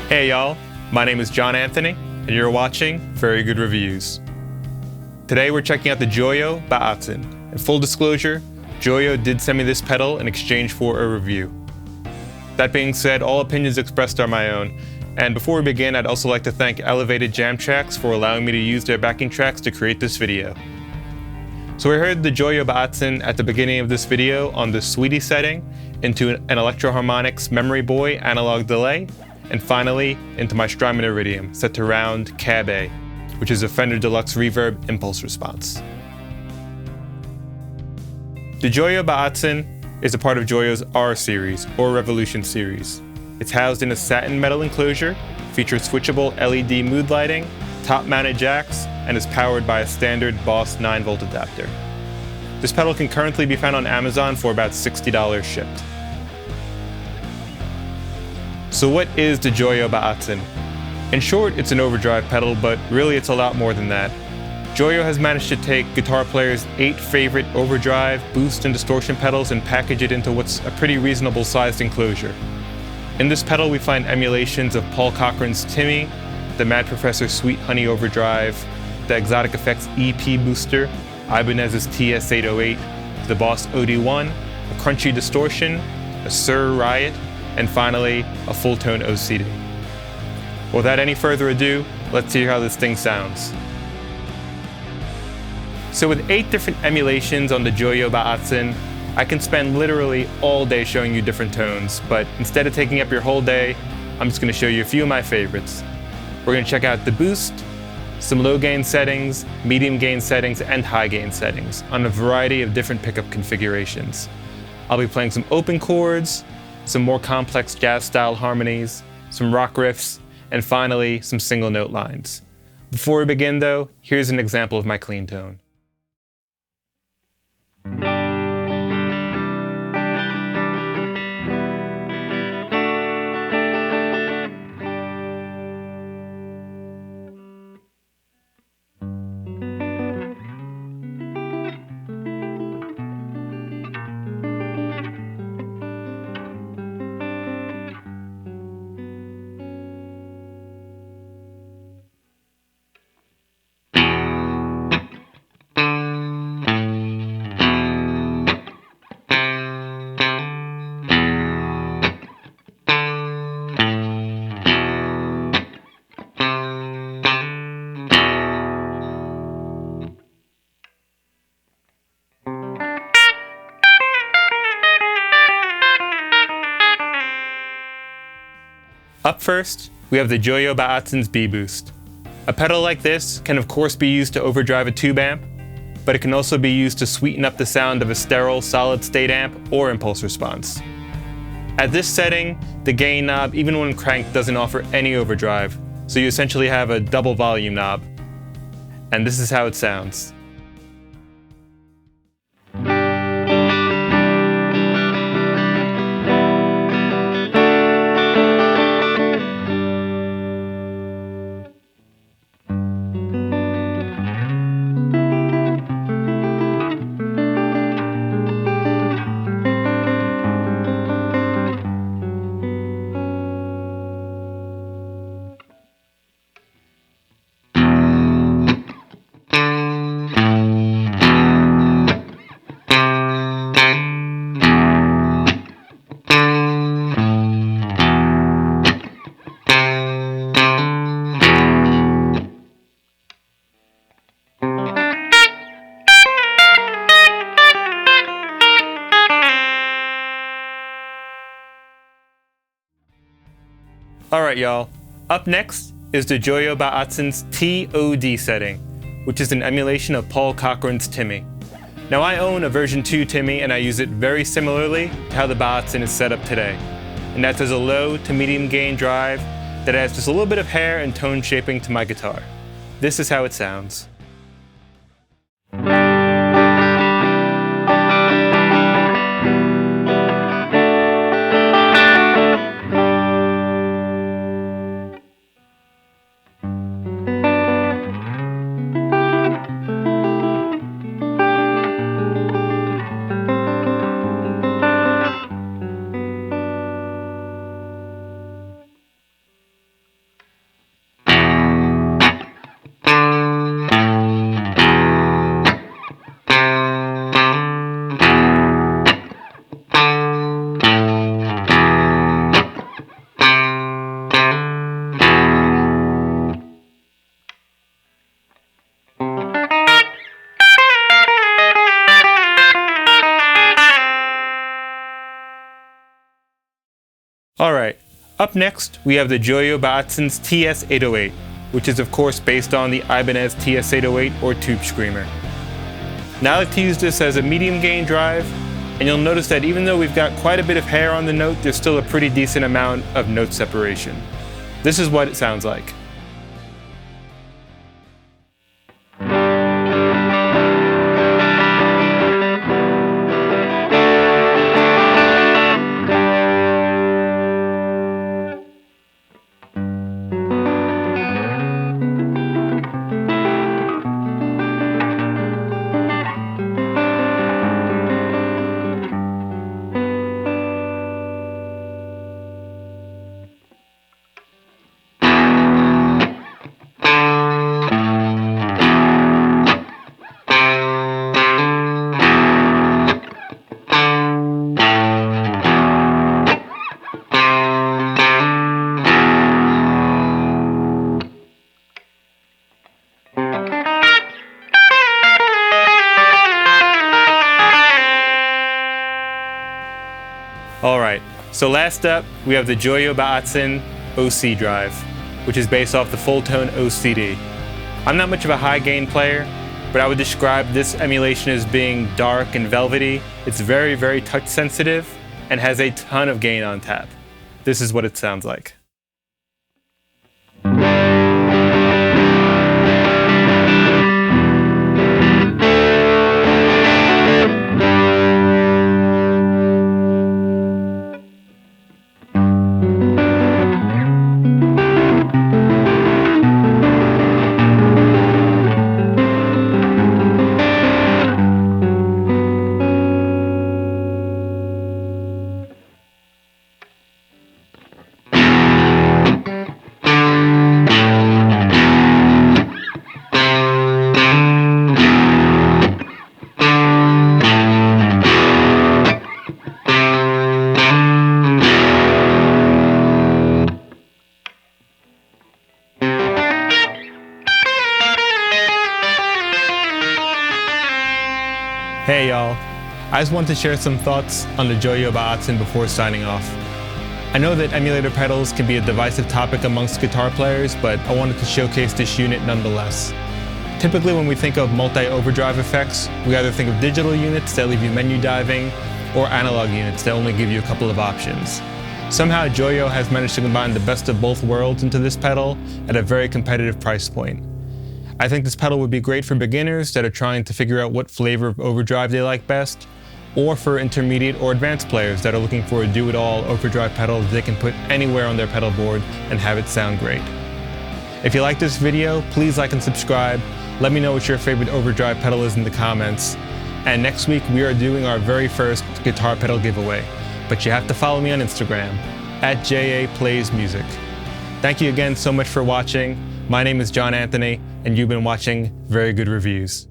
Hey y'all, my name is John Anthony, and you're watching Very Good Reviews. Today we're checking out the JOYO Baatsin. In full disclosure, JOYO did send me this pedal in exchange for a review. That being said, all opinions expressed are my own, and before we begin, I'd also like to thank Elevated Jam Tracks for allowing me to use their backing tracks to create this video. So we heard the JOYO Baatsin at the beginning of this video on the Sweetie setting, into an Electro-Harmonix Memory Boy analog delay, and finally into my Strymon Iridium set to round Cab A, which is a Fender Deluxe Reverb impulse response. The JOYO Baatsin is a part of JOYO's R series, or Revolution series. It's housed in a satin metal enclosure, features switchable LED mood lighting, top-mounted jacks, and is powered by a standard Boss 9-volt adapter. This pedal can currently be found on Amazon for about $60 shipped. So what is the JOYO Baatsin? In short, it's an overdrive pedal, but really it's a lot more than that. JOYO has managed to take guitar players' 8 favorite overdrive, boost, and distortion pedals and package it into what's a pretty reasonable sized enclosure. In this pedal we find emulations of Paul Cochran's Timmy, the Mad Professor Sweet Honey Overdrive, the Exotic Effects EP Booster, Ibanez's TS-808, the Boss OD1, a Crunchy Distortion, a Sir Riot, and finally, a full-tone OCD. Without any further ado, let's hear how this thing sounds. So with 8 different emulations on the JOYO Baatsin, I can spend literally all day showing you different tones, but instead of taking up your whole day, I'm just going to show you a few of my favorites. We're going to check out the boost, some low gain settings, medium gain settings, and high gain settings on a variety of different pickup configurations. I'll be playing some open chords, some more complex jazz-style harmonies, some rock riffs, and finally, some single note lines. Before we begin though, here's an example of my clean tone. Up first, we have the JOYO Baatsin's B-Boost. A pedal like this can of course be used to overdrive a tube amp, but it can also be used to sweeten up the sound of a sterile solid-state amp or impulse response. At this setting, the gain knob, even when cranked, doesn't offer any overdrive, so you essentially have a double volume knob. And this is how it sounds. Alright y'all, up next is the JOYO Baatsin's TOD setting, which is an emulation of Paul Cochran's Timmy. Now I own a version 2 Timmy and I use it very similarly to how the Baatsin is set up today. And that's as a low to medium gain drive that adds just a little bit of hair and tone shaping to my guitar. This is how it sounds. Alright, up next we have the JOYO Baatsin's TS808, which is of course based on the Ibanez TS808 or Tube Screamer. Now I like to use this as a medium gain drive, and you'll notice that even though we've got quite a bit of hair on the note, there's still a pretty decent amount of note separation. This is what it sounds like. Alright, so last up we have the JOYO Baatsin OC drive, which is based off the full-tone OCD. I'm not much of a high gain player, but I would describe this emulation as being dark and velvety. It's very, very touch sensitive and has a ton of gain on tap. This is what it sounds like. Hey y'all, I just wanted to share some thoughts on the JOYO Baatsin before signing off. I know that emulator pedals can be a divisive topic amongst guitar players, but I wanted to showcase this unit nonetheless. Typically when we think of multi-overdrive effects, we either think of digital units that leave you menu diving, or analog units that only give you a couple of options. Somehow JOYO has managed to combine the best of both worlds into this pedal at a very competitive price point. I think this pedal would be great for beginners that are trying to figure out what flavor of overdrive they like best, or for intermediate or advanced players that are looking for a do-it-all overdrive pedal that they can put anywhere on their pedal board and have it sound great. If you like this video, please like and subscribe. Let me know what your favorite overdrive pedal is in the comments. And next week we are doing our very first guitar pedal giveaway, but you have to follow me on Instagram, @JAPlaysMusic. Thank you again so much for watching. My name is John Anthony, and you've been watching Very Good Reviews.